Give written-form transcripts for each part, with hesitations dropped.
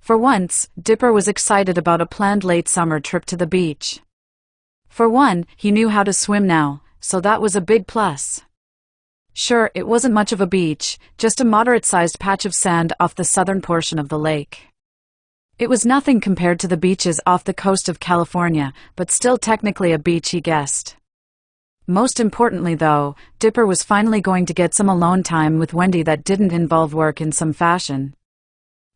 For once, Dipper was excited about a planned late summer trip to the beach. For one, he knew how to swim now, so that was a big plus. Sure, it wasn't much of a beach, just a moderate-sized patch of sand off the southern portion of the lake. It was nothing compared to the beaches off the coast of California, but still technically a beach, he guessed. Most importantly though, Dipper was finally going to get some alone time with Wendy that didn't involve work in some fashion.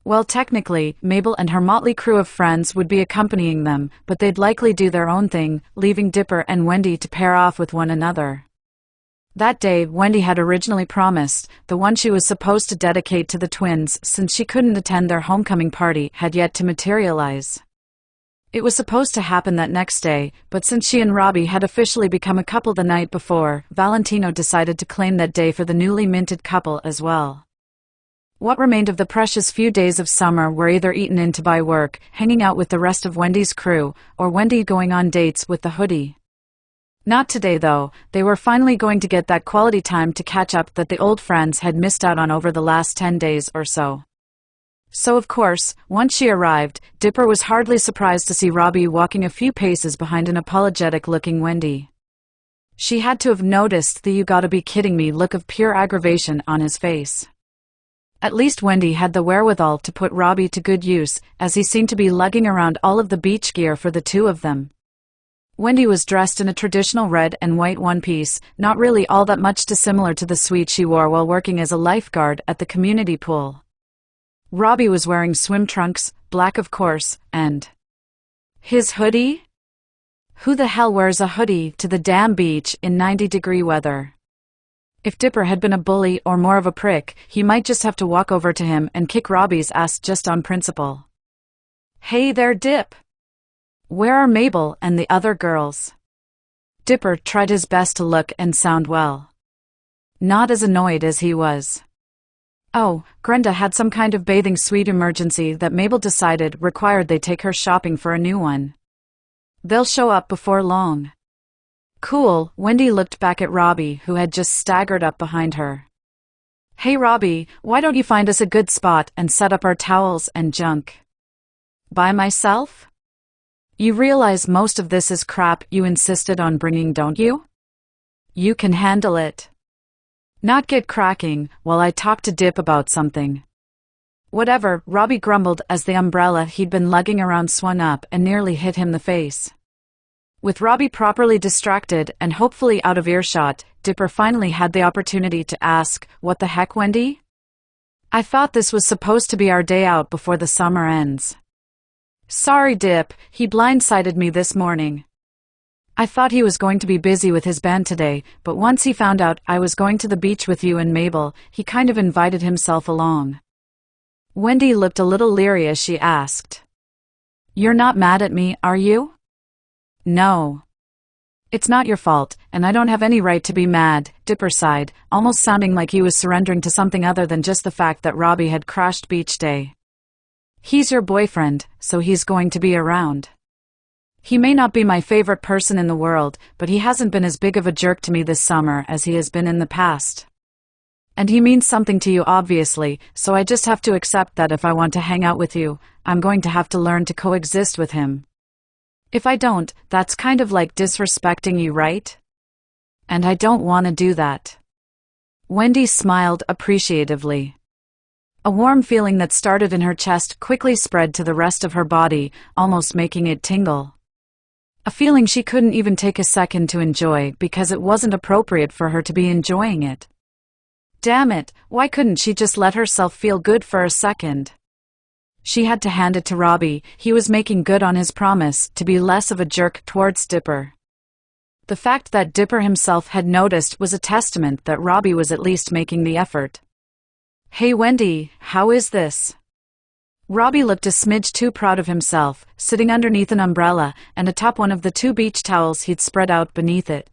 Well, technically, Mabel and her motley crew of friends would be accompanying them, but they'd likely do their own thing, leaving Dipper and Wendy to pair off with one another. That day, Wendy had originally promised, the one she was supposed to dedicate to the twins since she couldn't attend their homecoming party had yet to materialize. It was supposed to happen that next day, but since she and Robbie had officially become a couple the night before, Valentino decided to claim that day for the newly minted couple as well. What remained of the precious few days of summer were either eaten into by work, hanging out with the rest of Wendy's crew, or Wendy going on dates with the hoodie. Not today though, they were finally going to get that quality time to catch up that the old friends had missed out on over the last 10 days or so. So of course, once she arrived, Dipper was hardly surprised to see Robbie walking a few paces behind an apologetic-looking Wendy. She had to have noticed the "you gotta be kidding me" look of pure aggravation on his face. At least Wendy had the wherewithal to put Robbie to good use, as he seemed to be lugging around all of the beach gear for the two of them. Wendy was dressed in a traditional red and white one-piece, not really all that much dissimilar to the suite she wore while working as a lifeguard at the community pool. Robbie was wearing swim trunks, black of course, and his hoodie? Who the hell wears a hoodie to the damn beach in 90-degree weather? If Dipper had been a bully or more of a prick, he might just have to walk over to him and kick Robbie's ass just on principle. Hey there, Dip! Where are Mabel and the other girls? Dipper tried his best to look and sound well. Not as annoyed as he was. Oh, Grenda had some kind of bathing suite emergency that Mabel decided required they take her shopping for a new one. They'll show up before long. Cool, Wendy looked back at Robbie, who had just staggered up behind her. Hey Robbie, why don't you find us a good spot and set up our towels and junk? By myself? You realize most of this is crap you insisted on bringing, don't you? You can handle it. Not get cracking while I talk to Dip about something. Whatever, Robbie grumbled as the umbrella he'd been lugging around swung up and nearly hit him the face. With Robbie properly distracted and hopefully out of earshot, Dipper finally had the opportunity to ask, "What the heck, Wendy? I thought this was supposed to be our day out before the summer ends." Sorry, Dip, he blindsided me this morning. I thought he was going to be busy with his band today, but once he found out I was going to the beach with you and Mabel, he kind of invited himself along. Wendy looked a little leery as she asked. You're not mad at me, are you? No. It's not your fault, and I don't have any right to be mad, Dipper sighed, almost sounding like he was surrendering to something other than just the fact that Robbie had crashed beach day. He's your boyfriend, so he's going to be around. He may not be my favorite person in the world, but he hasn't been as big of a jerk to me this summer as he has been in the past. And he means something to you obviously, so I just have to accept that if I want to hang out with you, I'm going to have to learn to coexist with him. If I don't, that's kind of like disrespecting you, right? And I don't want to do that. Wendy smiled appreciatively. A warm feeling that started in her chest quickly spread to the rest of her body, almost making it tingle. A feeling she couldn't even take a second to enjoy because it wasn't appropriate for her to be enjoying it. Damn it, why couldn't she just let herself feel good for a second? She had to hand it to Robbie, he was making good on his promise to be less of a jerk towards Dipper. The fact that Dipper himself had noticed was a testament that Robbie was at least making the effort. Hey Wendy, how is this? Robbie looked a smidge too proud of himself, sitting underneath an umbrella and atop one of the 2 beach towels he'd spread out beneath it.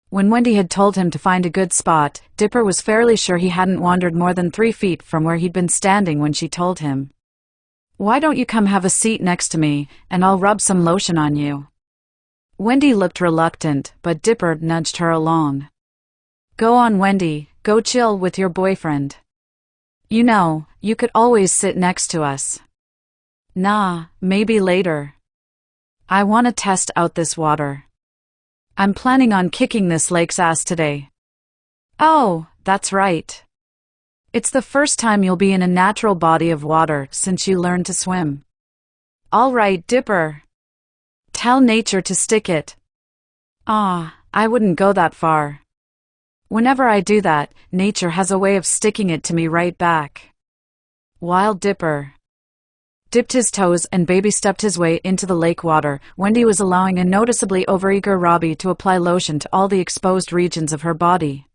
When Wendy had told him to find a good spot, Dipper was fairly sure he hadn't wandered more than 3 feet from where he'd been standing when she told him. Why don't you come have a seat next to me, and I'll rub some lotion on you? Wendy looked reluctant, but Dipper nudged her along. Go on, Wendy, go chill with your boyfriend. You know, you could always sit next to us. Nah, maybe later. I want to test out this water. I'm planning on kicking this lake's ass today. Oh, that's right. It's the first time you'll be in a natural body of water since you learned to swim. All right, Dipper. Tell nature to stick it. Ah, I wouldn't go that far. Whenever I do that, nature has a way of sticking it to me right back. While Dipper dipped his toes and baby stepped his way into the lake water, Wendy was allowing a noticeably overeager Robbie to apply lotion to all the exposed regions of her body.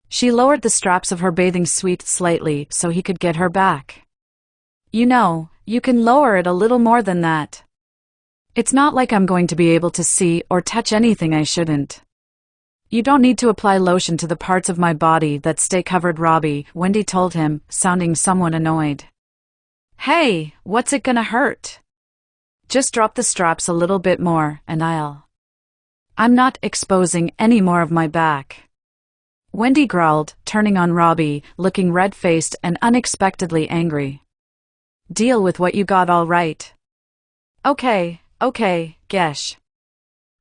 She lowered the straps of her bathing suit slightly so he could get her back. You know, you can lower it a little more than that. It's not like I'm going to be able to see or touch anything I shouldn't. You don't need to apply lotion to the parts of my body that stay covered, Robbie, Wendy told him, sounding somewhat annoyed. Hey, what's it gonna hurt? Just drop the straps a little bit more, and I'm not exposing any more of my back. Wendy growled, turning on Robbie, looking red-faced and unexpectedly angry. Deal with what you got, all right. Okay, Gesh.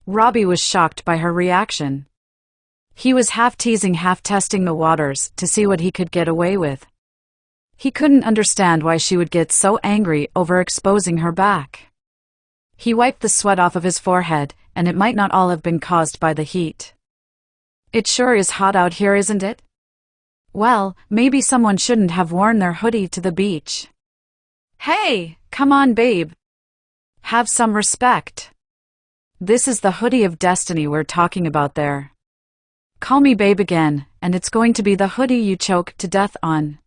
Robbie was shocked by her reaction. He was half teasing, half testing the waters to see what he could get away with. He couldn't understand why she would get so angry over exposing her back. He wiped the sweat off of his forehead, and it might not all have been caused by the heat. It sure is hot out here, isn't it? Well, maybe someone shouldn't have worn their hoodie to the beach. Hey, come on, babe. Have some respect. This is the hoodie of destiny we're talking about there. Call me babe again, and it's going to be the hoodie you choke to death on.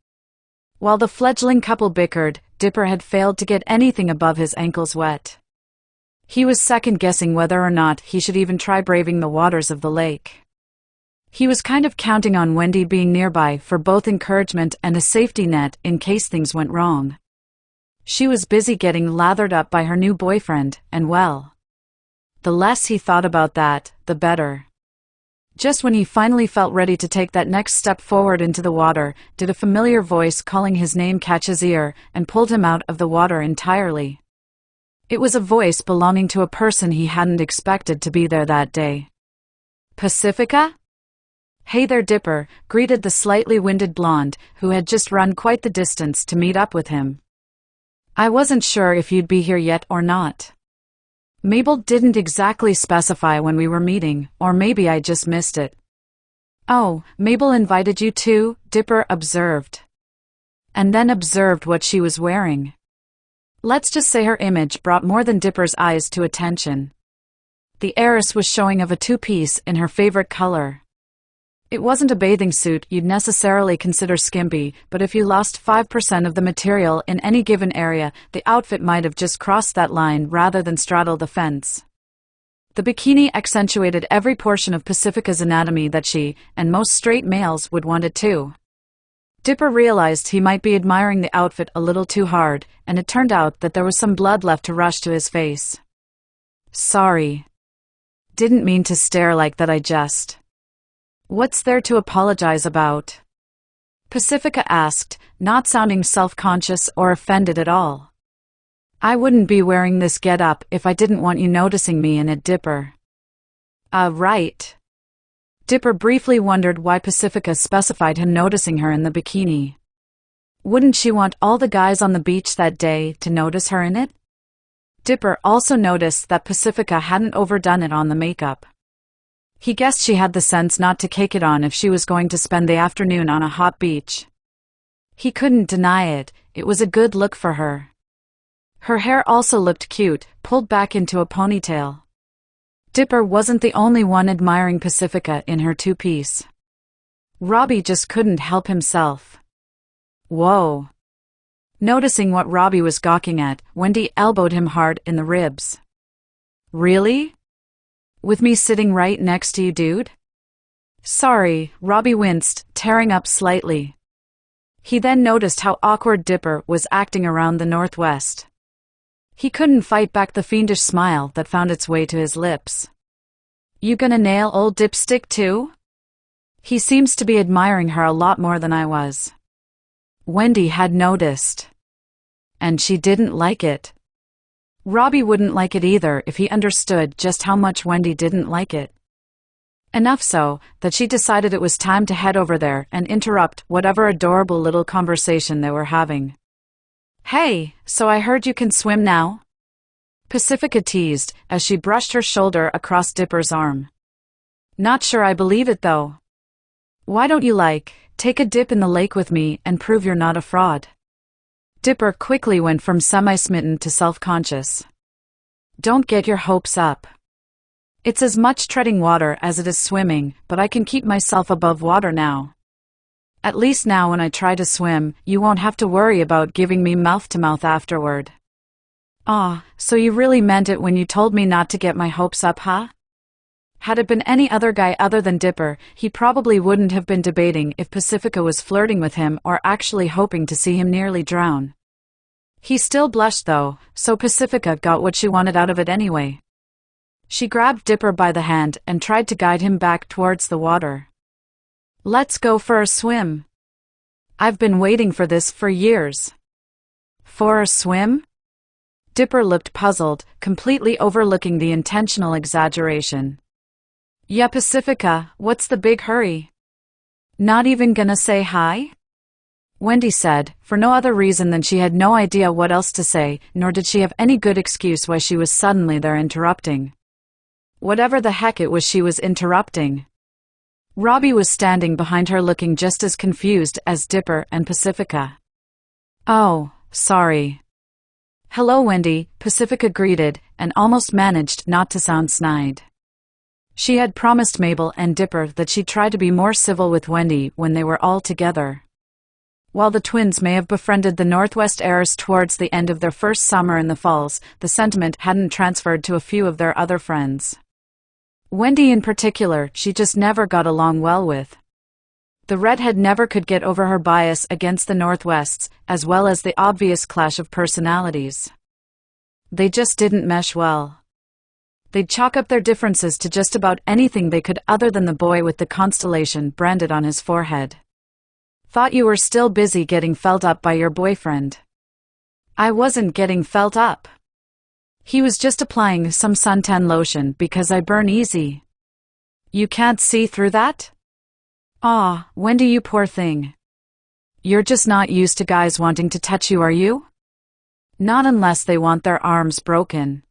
While the fledgling couple bickered, Dipper had failed to get anything above his ankles wet. He was second-guessing whether or not he should even try braving the waters of the lake. He was kind of counting on Wendy being nearby for both encouragement and a safety net in case things went wrong. She was busy getting lathered up by her new boyfriend, and well, the less he thought about that, the better. Just when he finally felt ready to take that next step forward into the water, did a familiar voice calling his name catch his ear and pulled him out of the water entirely. It was a voice belonging to a person he hadn't expected to be there that day. Pacifica? Hey there, Dipper, greeted the slightly winded blonde, who had just run quite the distance to meet up with him. I wasn't sure if you'd be here yet or not. Mabel didn't exactly specify when we were meeting, or maybe I just missed it. Oh, Mabel invited you too, Dipper observed. And then observed what she was wearing. Let's just say her image brought more than Dipper's eyes to attention. The heiress was showing of a two-piece in her favorite color. It wasn't a bathing suit you'd necessarily consider skimpy, but if you lost 5% of the material in any given area, the outfit might have just crossed that line rather than straddle the fence. The bikini accentuated every portion of Pacifica's anatomy that she, and most straight males, would want it too. Dipper realized he might be admiring the outfit a little too hard, and it turned out that there was some blood left to rush to his face. Sorry. Didn't mean to stare like that, I just. What's there to apologize about? Pacifica asked, not sounding self-conscious or offended at all. I wouldn't be wearing this get-up if I didn't want you noticing me in it, Dipper. Right. Dipper briefly wondered why Pacifica specified him noticing her in the bikini. Wouldn't she want all the guys on the beach that day to notice her in it? Dipper also noticed that Pacifica hadn't overdone it on the makeup. He guessed she had the sense not to cake it on if she was going to spend the afternoon on a hot beach. He couldn't deny it, it was a good look for her. Her hair also looked cute, pulled back into a ponytail. Dipper wasn't the only one admiring Pacifica in her two-piece. Robbie just couldn't help himself. Whoa. Noticing what Robbie was gawking at, Wendy elbowed him hard in the ribs. Really? With me sitting right next to you, dude? Sorry, Robbie winced, tearing up slightly. He then noticed how awkward Dipper was acting around the northwest. He couldn't fight back the fiendish smile that found its way to his lips. You gonna nail old Dipstick too? He seems to be admiring her a lot more than I was. Wendy had noticed. And she didn't like it. Robbie wouldn't like it either if he understood just how much Wendy didn't like it. Enough so, that she decided it was time to head over there and interrupt whatever adorable little conversation they were having. "Hey, so I heard you can swim now?" Pacifica teased, as she brushed her shoulder across Dipper's arm. "Not sure I believe it though. Why don't you take a dip in the lake with me and prove you're not a fraud?" Dipper quickly went from semi-smitten to self-conscious. "Don't get your hopes up. It's as much treading water as it is swimming, but I can keep myself above water now. At least now when I try to swim, you won't have to worry about giving me mouth-to-mouth afterward." "Aw, so you really meant it when you told me not to get my hopes up, huh?" Had it been any other guy other than Dipper, he probably wouldn't have been debating if Pacifica was flirting with him or actually hoping to see him nearly drown. He still blushed though, so Pacifica got what she wanted out of it anyway. She grabbed Dipper by the hand and tried to guide him back towards the water. "Let's go for a swim. I've been waiting for this for years." "For a swim?" Dipper looked puzzled, completely overlooking the intentional exaggeration. "Yeah, Pacifica, what's the big hurry? Not even gonna say hi?" Wendy said, for no other reason than she had no idea what else to say, nor did she have any good excuse why she was suddenly there interrupting. Whatever the heck it was she was interrupting. Robbie was standing behind her looking just as confused as Dipper and Pacifica. "Oh, sorry." "Hello, Wendy," Pacifica greeted, and almost managed not to sound snide. She had promised Mabel and Dipper that she'd try to be more civil with Wendy when they were all together. While the twins may have befriended the Northwest heirs towards the end of their first summer in the falls, the sentiment hadn't transferred to a few of their other friends. Wendy in particular, she just never got along well with. The redhead never could get over her bias against the Northwests, as well as the obvious clash of personalities. They just didn't mesh well. They'd chalk up their differences to just about anything they could other than the boy with the constellation branded on his forehead. "Thought you were still busy getting felt up by your boyfriend." "I wasn't getting felt up. He was just applying some suntan lotion because I burn easy." "You can't see through that?" "Aw, Wendy, you poor thing. You're just not used to guys wanting to touch you, are you?" "Not unless they want their arms broken."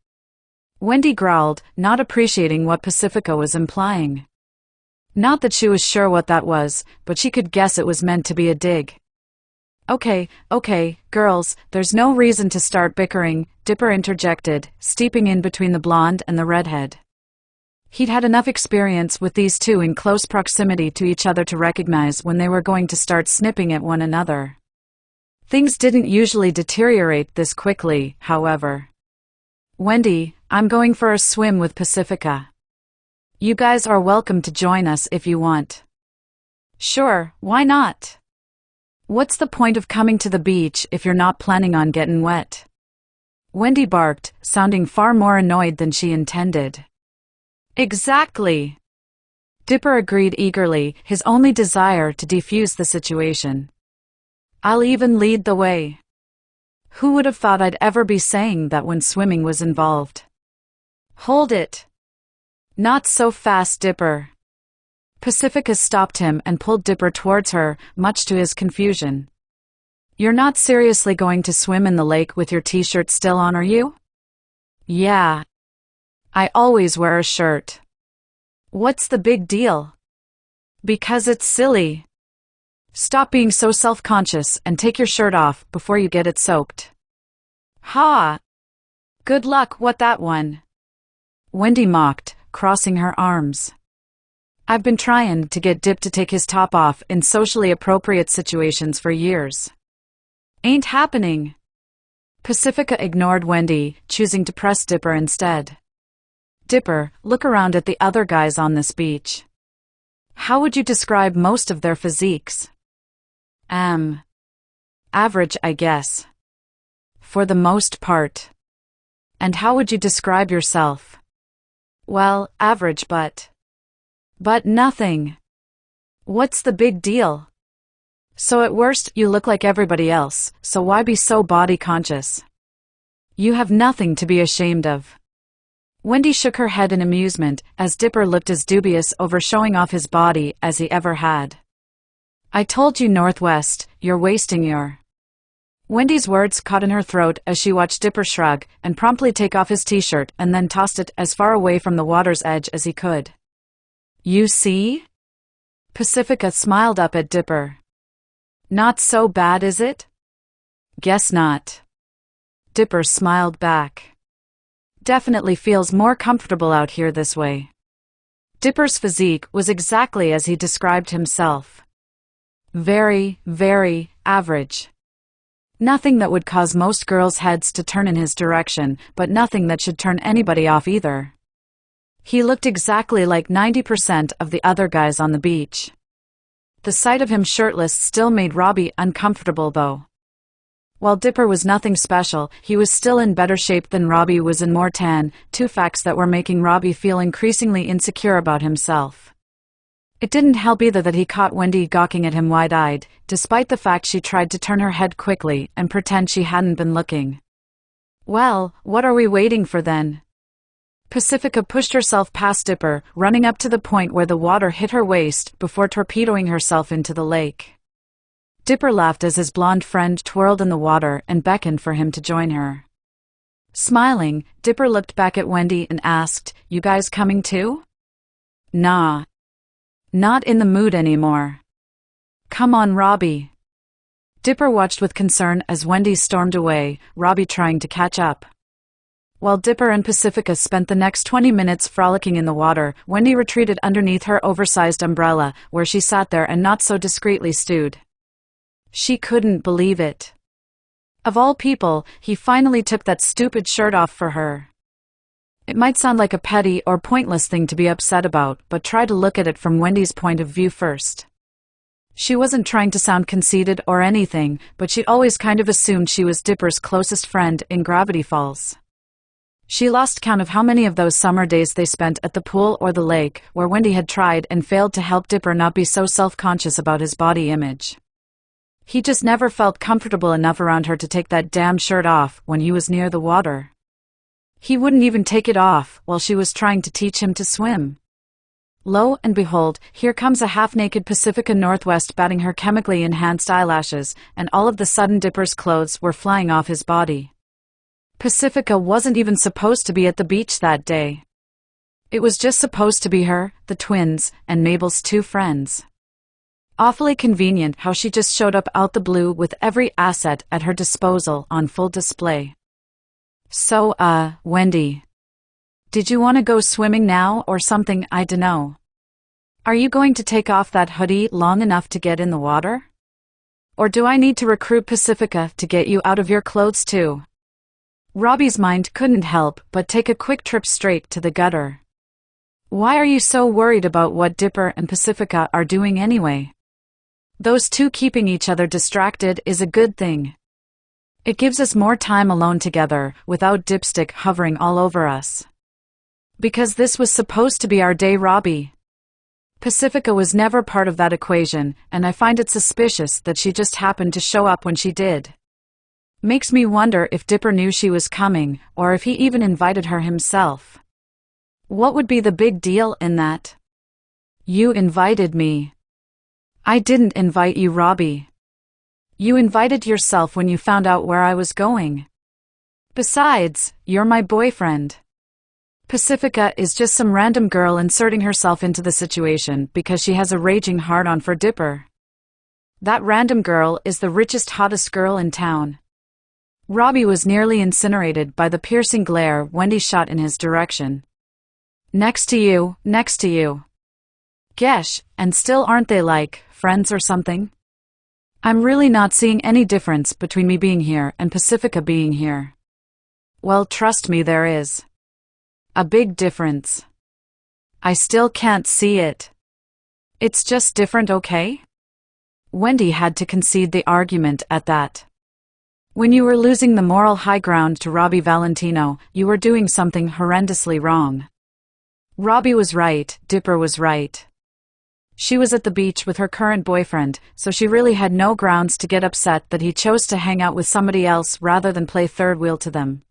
Wendy growled, not appreciating what Pacifica was implying. Not that she was sure what that was, but she could guess it was meant to be a dig. Okay, girls, there's no reason to start bickering," Dipper interjected, stepping in between the blonde and the redhead. He'd had enough experience with these two in close proximity to each other to recognize when they were going to start snipping at one another. Things didn't usually deteriorate this quickly, however. "Wendy, I'm going for a swim with Pacifica. You guys are welcome to join us if you want." "Sure, why not? What's the point of coming to the beach if you're not planning on getting wet?" Wendy barked, sounding far more annoyed than she intended. "Exactly." Dipper agreed eagerly, his only desire to defuse the situation. "I'll even lead the way." Who would have thought I'd ever be saying that when swimming was involved? "Hold it. Not so fast, Dipper." Pacifica stopped him and pulled Dipper towards her, much to his confusion. "You're not seriously going to swim in the lake with your t-shirt still on, are you?" "Yeah. I always wear a shirt." "What's the big deal?" "Because it's silly. Stop being so self-conscious and take your shirt off before you get it soaked." "Ha! Good luck with that one," Wendy mocked, crossing her arms. "I've been trying to get Dip to take his top off in socially appropriate situations for years. Ain't happening." Pacifica ignored Wendy, choosing to press Dipper instead. "Dipper, look around at the other guys on this beach. How would you describe most of their physiques?" Average, I guess. For the most part." "And how would you describe yourself?" "Well, average but nothing." "What's the big deal?" So at worst, you look like everybody else, so why be so body conscious? You have nothing to be ashamed of. Wendy shook her head in amusement, as Dipper looked as dubious over showing off his body as he ever had. I told you, Northwest, you're wasting your... Wendy's words caught in her throat as she watched Dipper shrug and promptly take off his t-shirt and then tossed it as far away from the water's edge as he could. You see? Pacifica smiled up at Dipper. Not so bad, is it? Guess not. Dipper smiled back. Definitely feels more comfortable out here this way. Dipper's physique was exactly as he described himself. Very, very average. Nothing that would cause most girls' heads to turn in his direction, but nothing that should turn anybody off either. He looked exactly like 90% of the other guys on the beach. The sight of him shirtless still made Robbie uncomfortable though. While Dipper was nothing special, he was still in better shape than Robbie was and more tan, two facts that were making Robbie feel increasingly insecure about himself. It didn't help either that he caught Wendy gawking at him wide-eyed, despite the fact she tried to turn her head quickly and pretend she hadn't been looking. Well, what are we waiting for then? Pacifica pushed herself past Dipper, running up to the point where the water hit her waist before torpedoing herself into the lake. Dipper laughed as his blonde friend twirled in the water and beckoned for him to join her. Smiling, Dipper looked back at Wendy and asked, "You guys coming too?" "Nah. Not in the mood anymore." "Come on, Robbie." Dipper watched with concern as Wendy stormed away, Robbie trying to catch up. While Dipper and Pacifica spent the next 20 minutes frolicking in the water, Wendy retreated underneath her oversized umbrella, where she sat there and not so discreetly stewed. She couldn't believe it. Of all people, he finally took that stupid shirt off for her. It might sound like a petty or pointless thing to be upset about, but try to look at it from Wendy's point of view first. She wasn't trying to sound conceited or anything, but she'd always kind of assumed she was Dipper's closest friend in Gravity Falls. She lost count of how many of those summer days they spent at the pool or the lake, where Wendy had tried and failed to help Dipper not be so self-conscious about his body image. He just never felt comfortable enough around her to take that damn shirt off when he was near the water. He wouldn't even take it off while she was trying to teach him to swim. Lo and behold, here comes a half-naked Pacifica Northwest batting her chemically enhanced eyelashes, and all of the sudden Dipper's clothes were flying off his body. Pacifica wasn't even supposed to be at the beach that day. It was just supposed to be her, the twins, and Mabel's two friends. Awfully convenient how she just showed up out the blue with every asset at her disposal on full display. So, Wendy. Did you want to go swimming now or something? I dunno. Are you going to take off that hoodie long enough to get in the water? Or do I need to recruit Pacifica to get you out of your clothes too? Robbie's mind couldn't help but take a quick trip straight to the gutter. Why are you so worried about what Dipper and Pacifica are doing anyway? Those two keeping each other distracted is a good thing. It gives us more time alone together, without Dipstick hovering all over us. Because this was supposed to be our day, Robbie. Pacifica was never part of that equation, and I find it suspicious that she just happened to show up when she did. Makes me wonder if Dipper knew she was coming, or if he even invited her himself. What would be the big deal in that? You invited me. I didn't invite you, Robbie. You invited yourself when you found out where I was going. Besides, you're my boyfriend. Pacifica is just some random girl inserting herself into the situation because she has a raging hard-on for Dipper. That random girl is the richest, hottest girl in town. Robbie was nearly incinerated by the piercing glare Wendy shot in his direction. Next to you, next to you. Gesh, and still aren't they like friends or something? I'm really not seeing any difference between me being here and Pacifica being here. Well, trust me, there is. A big difference. I still can't see it. It's just different, okay? Wendy had to concede the argument at that. When you were losing the moral high ground to Robbie Valentino, you were doing something horrendously wrong. Robbie was right, Dipper was right. She was at the beach with her current boyfriend, so she really had no grounds to get upset that he chose to hang out with somebody else rather than play third wheel to them.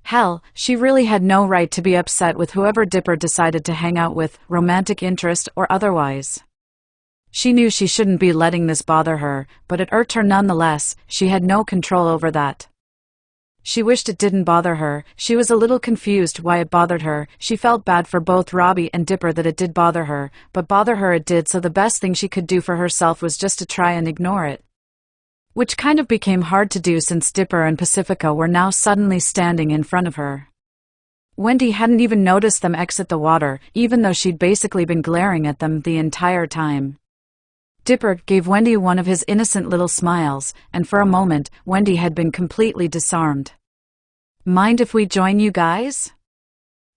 Hell, she really had no right to be upset with whoever Dipper decided to hang out with, romantic interest or otherwise. She knew she shouldn't be letting this bother her, but it irked her nonetheless. She had no control over that. She wished it didn't bother her. She was a little confused why it bothered her. She felt bad for both Robbie and Dipper that it did bother her, but bother her it did, so the best thing she could do for herself was just to try and ignore it. Which kind of became hard to do since Dipper and Pacifica were now suddenly standing in front of her. Wendy hadn't even noticed them exit the water, even though she'd basically been glaring at them the entire time. Dipper gave Wendy one of his innocent little smiles, and for a moment, Wendy had been completely disarmed. "Mind if we join you guys?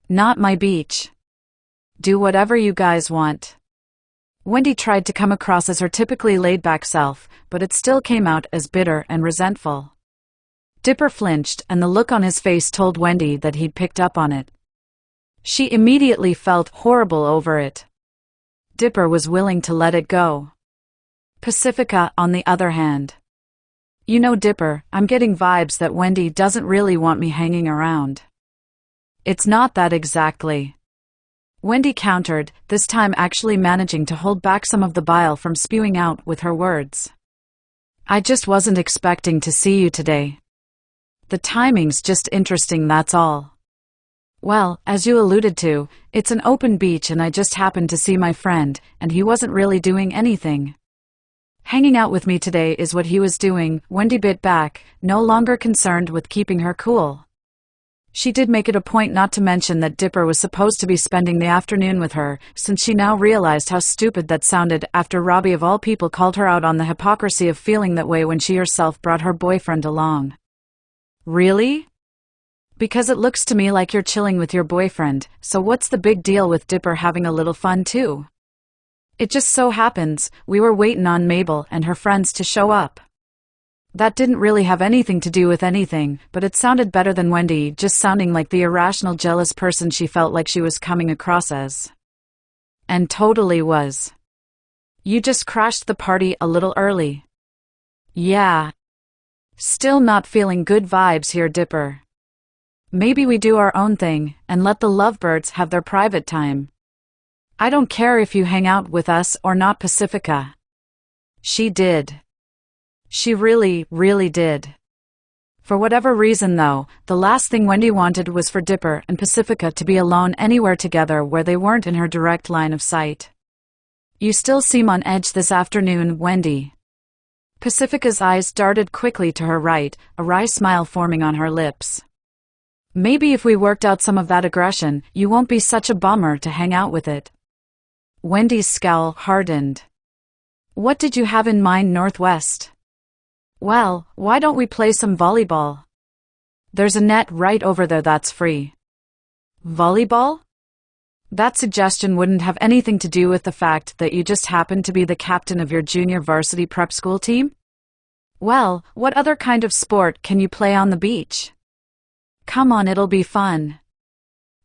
Not my beach. Do whatever you guys want." Wendy tried to come across as her typically laid-back self, but it still came out as bitter and resentful. Dipper flinched, and the look on his face told Wendy that he'd picked up on it. She immediately felt horrible over it. Dipper was willing to let it go. Pacifica, on the other hand. "You know, Dipper, I'm getting vibes that Wendy doesn't really want me hanging around." "It's not that exactly," Wendy countered, this time actually managing to hold back some of the bile from spewing out with her words. "I just wasn't expecting to see you today. The timing's just interesting, that's all. Well, as you alluded to, it's an open beach and I just happened to see my friend, and he wasn't really doing anything. Hanging out with me today is what he was doing," Wendy bit back, no longer concerned with keeping her cool. She did make it a point not to mention that Dipper was supposed to be spending the afternoon with her, since she now realized how stupid that sounded after Robbie of all people called her out on the hypocrisy of feeling that way when she herself brought her boyfriend along. "Really? Because it looks to me like you're chilling with your boyfriend, so what's the big deal with Dipper having a little fun too? It just so happens, we were waiting on Mabel and her friends to show up." That didn't really have anything to do with anything, but it sounded better than Wendy just sounding like the irrational jealous person she felt like she was coming across as. And totally was. "You just crashed the party a little early." "Yeah. Still not feeling good vibes here, Dipper. Maybe we do our own thing, and let the lovebirds have their private time. I don't care if you hang out with us or not, Pacifica." She did. She really, really did. For whatever reason though, the last thing Wendy wanted was for Dipper and Pacifica to be alone anywhere together where they weren't in her direct line of sight. "You still seem on edge this afternoon, Wendy." Pacifica's eyes darted quickly to her right, a wry smile forming on her lips. "Maybe if we worked out some of that aggression, you won't be such a bummer to hang out with it." Wendy's scowl hardened. "What did you have in mind, Northwest?" "Well, why don't we play some volleyball? There's a net right over there that's free." "Volleyball?" That suggestion wouldn't have anything to do with the fact that you just happened to be the captain of your junior varsity prep school team? "Well, what other kind of sport can you play on the beach? Come on, it'll be fun.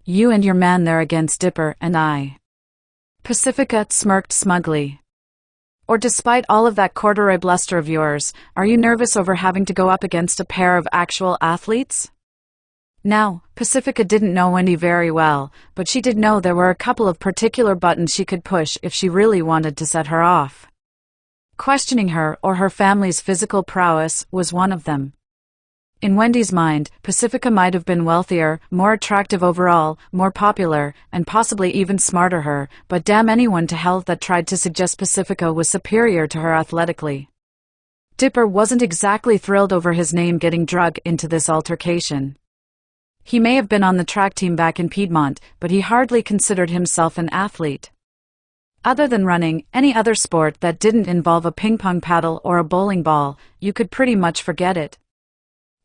You and your man there against Dipper and I." Pacifica smirked smugly. "Or despite all of that corduroy bluster of yours, are you nervous over having to go up against a pair of actual athletes?" Now, Pacifica didn't know Wendy very well, but she did know there were a couple of particular buttons she could push if she really wanted to set her off. Questioning her or her family's physical prowess was one of them. In Wendy's mind, Pacifica might have been wealthier, more attractive overall, more popular, and possibly even smarter her, but damn anyone to hell that tried to suggest Pacifica was superior to her athletically. Dipper wasn't exactly thrilled over his name getting dragged into this altercation. He may have been on the track team back in Piedmont, but he hardly considered himself an athlete. Other than running, any other sport that didn't involve a ping-pong paddle or a bowling ball, you could pretty much forget it.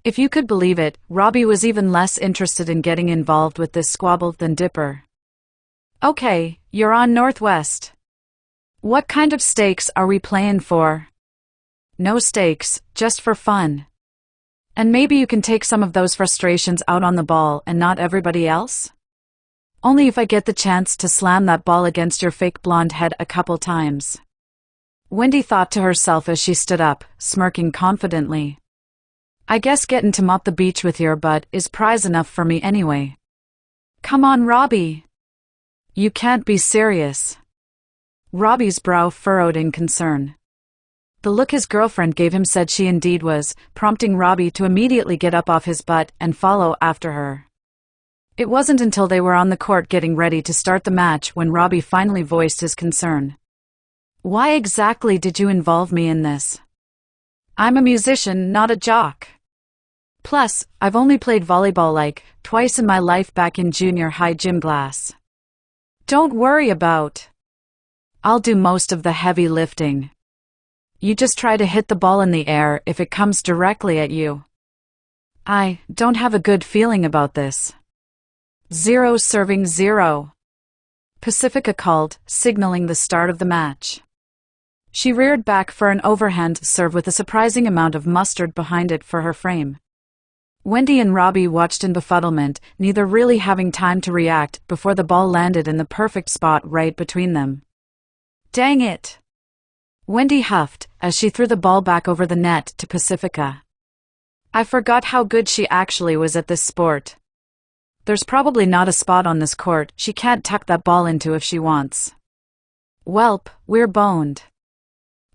If you could believe it, Robbie was even less interested in getting involved with this squabble than Dipper. "Okay, you're on Northwest. What kind of stakes are we playing for?" "No stakes, just for fun. And maybe you can take some of those frustrations out on the ball and not everybody else?" Only if I get the chance to slam that ball against your fake blonde head a couple times. Wendy thought to herself as she stood up, smirking confidently. I guess getting to mop the beach with your butt is prize enough for me anyway. Come on, Robbie. You can't be serious. Robbie's brow furrowed in concern. The look his girlfriend gave him said she indeed was, prompting Robbie to immediately get up off his butt and follow after her. It wasn't until they were on the court getting ready to start the match when Robbie finally voiced his concern. Why exactly did you involve me in this? I'm a musician, not a jock. Plus, I've only played volleyball like twice in my life back in junior high gym class. Don't worry about. I'll do most of the heavy lifting. You just try to hit the ball in the air if it comes directly at you. I don't have a good feeling about this. 0 serving 0. Pacifica called, signaling the start of the match. She reared back for an overhand serve with a surprising amount of mustard behind it for her frame. Wendy and Robbie watched in befuddlement, neither really having time to react before the ball landed in the perfect spot right between them. Dang it! Wendy huffed as she threw the ball back over the net to Pacifica. I forgot how good she actually was at this sport. There's probably not a spot on this court she can't tuck that ball into if she wants. Welp, we're boned.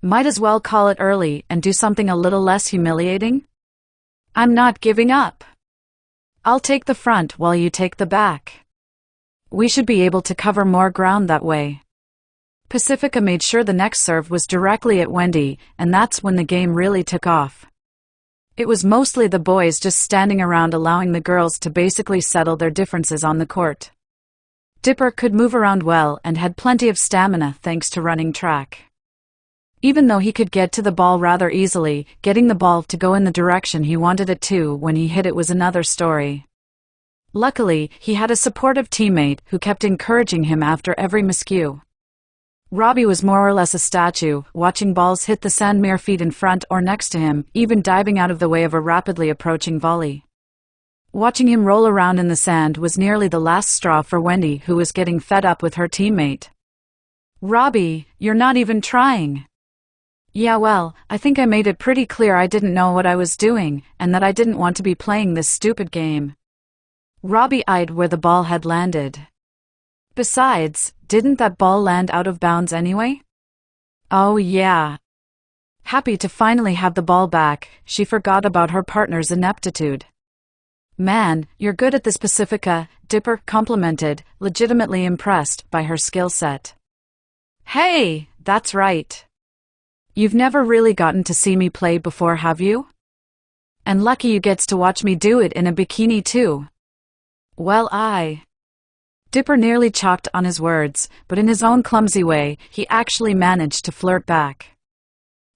Might as well call it early and do something a little less humiliating? I'm not giving up. I'll take the front while you take the back. We should be able to cover more ground that way. Pacifica made sure the next serve was directly at Wendy, and that's when the game really took off. It was mostly the boys just standing around allowing the girls to basically settle their differences on the court. Dipper could move around well and had plenty of stamina thanks to running track. Even though he could get to the ball rather easily, getting the ball to go in the direction he wanted it to when he hit it was another story. Luckily, he had a supportive teammate who kept encouraging him after every miscue. Robbie was more or less a statue, watching balls hit the sand mere feet in front or next to him, even diving out of the way of a rapidly approaching volley. Watching him roll around in the sand was nearly the last straw for Wendy, who was getting fed up with her teammate. Robbie, you're not even trying. Yeah, well, I think I made it pretty clear I didn't know what I was doing, and that I didn't want to be playing this stupid game. Robbie eyed where the ball had landed. Besides, didn't that ball land out of bounds anyway? Oh yeah. Happy to finally have the ball back, she forgot about her partner's ineptitude. Man, you're good at this, Pacifica, Dipper complimented, legitimately impressed by her skill set. Hey, that's right. You've never really gotten to see me play before, have you? And lucky you gets to watch me do it in a bikini too. Well, Dipper nearly chalked on his words, but in his own clumsy way, he actually managed to flirt back.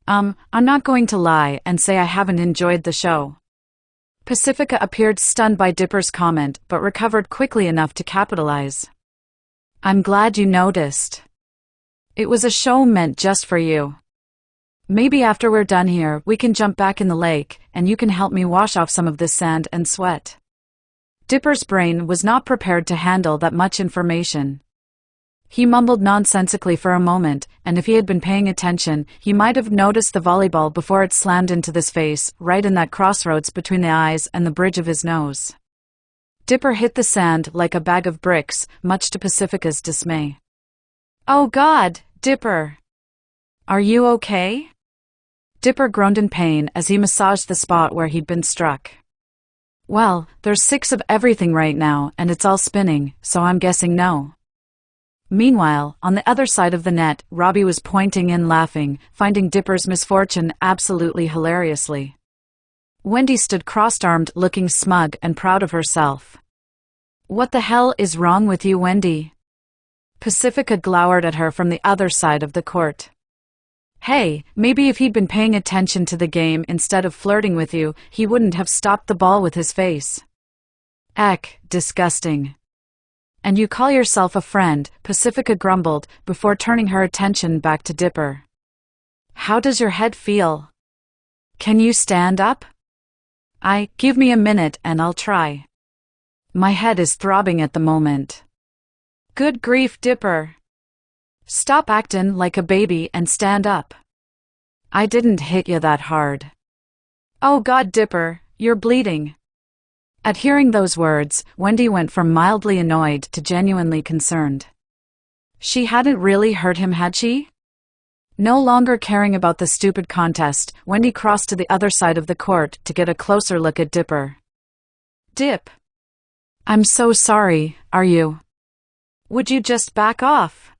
I'm not going to lie and say I haven't enjoyed the show. Pacifica appeared stunned by Dipper's comment, but recovered quickly enough to capitalize. I'm glad you noticed. It was a show meant just for you. Maybe after we're done here, we can jump back in the lake, and you can help me wash off some of this sand and sweat. Dipper's brain was not prepared to handle that much information. He mumbled nonsensically for a moment, and if he had been paying attention, he might have noticed the volleyball before it slammed into his face, right in that crossroads between the eyes and the bridge of his nose. Dipper hit the sand like a bag of bricks, much to Pacifica's dismay. Oh God, Dipper! Are you okay? Dipper groaned in pain as he massaged the spot where he'd been struck. Well, there's 6 of everything right now, and it's all spinning, so I'm guessing no. Meanwhile, on the other side of the net, Robbie was pointing and laughing, finding Dipper's misfortune absolutely hilariously. Wendy stood crossed-armed, looking smug and proud of herself. What the hell is wrong with you, Wendy? Pacifica glowered at her from the other side of the court. Hey, maybe if he'd been paying attention to the game instead of flirting with you, he wouldn't have stopped the ball with his face. Eck, disgusting. And you call yourself a friend, Pacifica grumbled, before turning her attention back to Dipper. How does your head feel? Can you stand up? Give me a minute and I'll try. My head is throbbing at the moment. Good grief, Dipper. Stop actin' like a baby and stand up. I didn't hit you that hard. Oh God, Dipper, you're bleeding. At hearing those words, Wendy went from mildly annoyed to genuinely concerned. She hadn't really hurt him, had she? No longer caring about the stupid contest, Wendy crossed to the other side of the court to get a closer look at Dipper. Dip. I'm so sorry, are you? Would you just back off?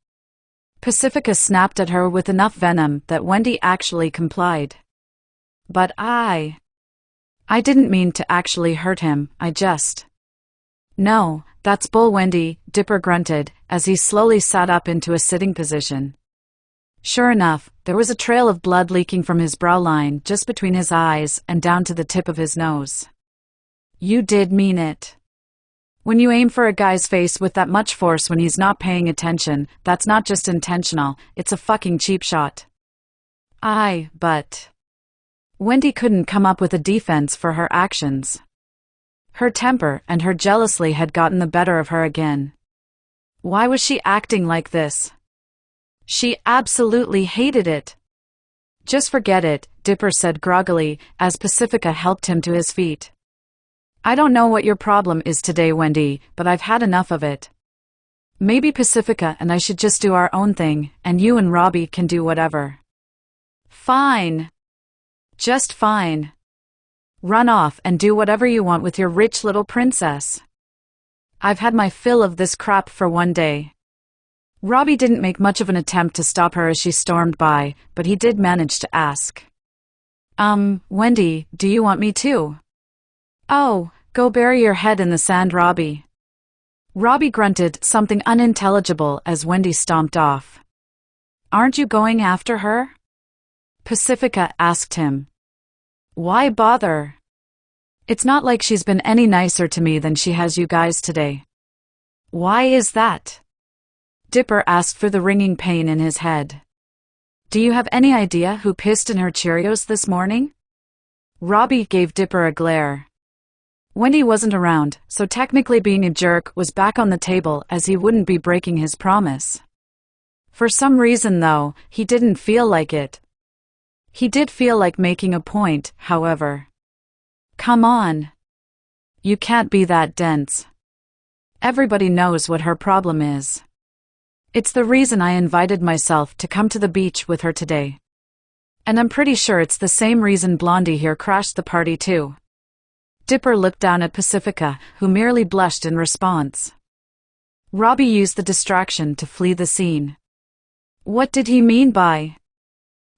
Pacifica snapped at her with enough venom that Wendy actually complied. But I didn't mean to actually hurt him, I just… No, that's bull, Wendy, Dipper grunted, as he slowly sat up into a sitting position. Sure enough, there was a trail of blood leaking from his brow line just between his eyes and down to the tip of his nose. You did mean it. When you aim for a guy's face with that much force when he's not paying attention, that's not just intentional, it's a fucking cheap shot. But… Wendy couldn't come up with a defense for her actions. Her temper and her jealousy had gotten the better of her again. Why was she acting like this? She absolutely hated it. Just forget it, Dipper said groggily, as Pacifica helped him to his feet. I don't know what your problem is today, Wendy, but I've had enough of it. Maybe Pacifica and I should just do our own thing, and you and Robbie can do whatever. Fine. Just fine. Run off and do whatever you want with your rich little princess. I've had my fill of this crap for one day. Robbie didn't make much of an attempt to stop her as she stormed by, but he did manage to ask. Wendy, do you want me to? Oh, go bury your head in the sand, Robbie. Robbie grunted something unintelligible as Wendy stomped off. Aren't you going after her? Pacifica asked him. Why bother? It's not like she's been any nicer to me than she has you guys today. Why is that? Dipper asked through the ringing pain in his head. Do you have any idea who pissed in her Cheerios this morning? Robbie gave Dipper a glare. Wendy wasn't around, so technically being a jerk was back on the table as he wouldn't be breaking his promise. For some reason, though, he didn't feel like it. He did feel like making a point, however. Come on. You can't be that dense. Everybody knows what her problem is. It's the reason I invited myself to come to the beach with her today. And I'm pretty sure it's the same reason Blondie here crashed the party too. Dipper looked down at Pacifica, who merely blushed in response. Robbie used the distraction to flee the scene. What did he mean by?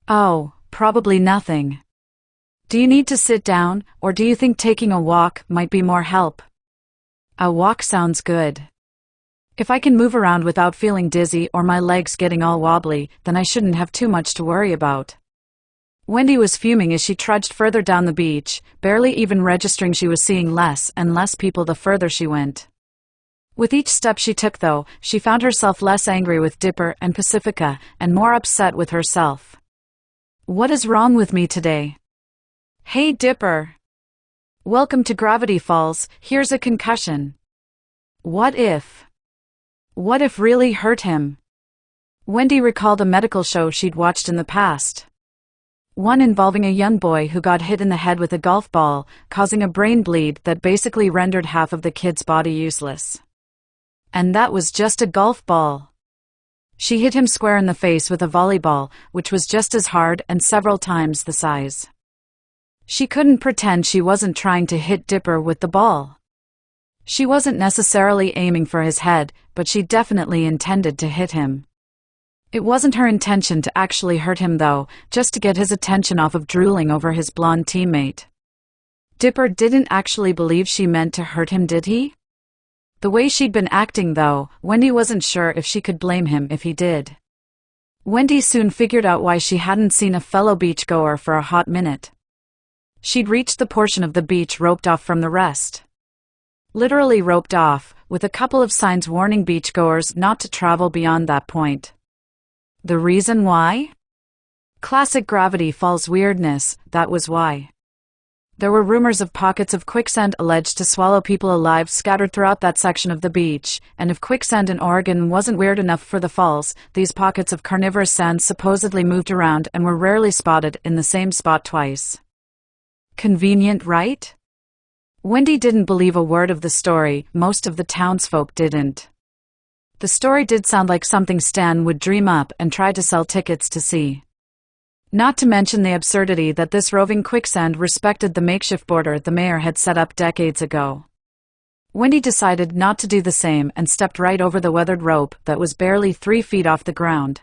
Oh, probably nothing. Do you need to sit down, or do you think taking a walk might be more help? A walk sounds good. If I can move around without feeling dizzy or my legs getting all wobbly, then I shouldn't have too much to worry about. Wendy was fuming as she trudged further down the beach, barely even registering she was seeing less and less people the further she went. With each step she took, though, she found herself less angry with Dipper and Pacifica and more upset with herself. What is wrong with me today? Hey, Dipper. Welcome to Gravity Falls, here's a concussion. What if really hurt him? Wendy recalled a medical show she'd watched in the past. One involving a young boy who got hit in the head with a golf ball, causing a brain bleed that basically rendered half of the kid's body useless. And that was just a golf ball. She hit him square in the face with a volleyball, which was just as hard and several times the size. She couldn't pretend she wasn't trying to hit Dipper with the ball. She wasn't necessarily aiming for his head, but she definitely intended to hit him. It wasn't her intention to actually hurt him, though, just to get his attention off of drooling over his blonde teammate. Dipper didn't actually believe she meant to hurt him, did he? The way she'd been acting, though, Wendy wasn't sure if she could blame him if he did. Wendy soon figured out why she hadn't seen a fellow beachgoer for a hot minute. She'd reached the portion of the beach roped off from the rest. Literally roped off, with a couple of signs warning beachgoers not to travel beyond that point. The reason why? Classic Gravity Falls weirdness, that was why. There were rumors of pockets of quicksand alleged to swallow people alive scattered throughout that section of the beach, and if quicksand in Oregon wasn't weird enough for the falls, these pockets of carnivorous sand supposedly moved around and were rarely spotted in the same spot twice. Convenient, right? Wendy didn't believe a word of the story. Most of the townsfolk didn't. The story did sound like something Stan would dream up and try to sell tickets to see. Not to mention the absurdity that this roving quicksand respected the makeshift border the mayor had set up decades ago. Wendy decided not to do the same and stepped right over the weathered rope that was barely 3 feet off the ground.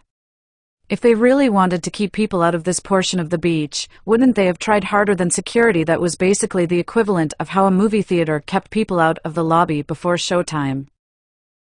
If they really wanted to keep people out of this portion of the beach, wouldn't they have tried harder than security that was basically the equivalent of how a movie theater kept people out of the lobby before showtime?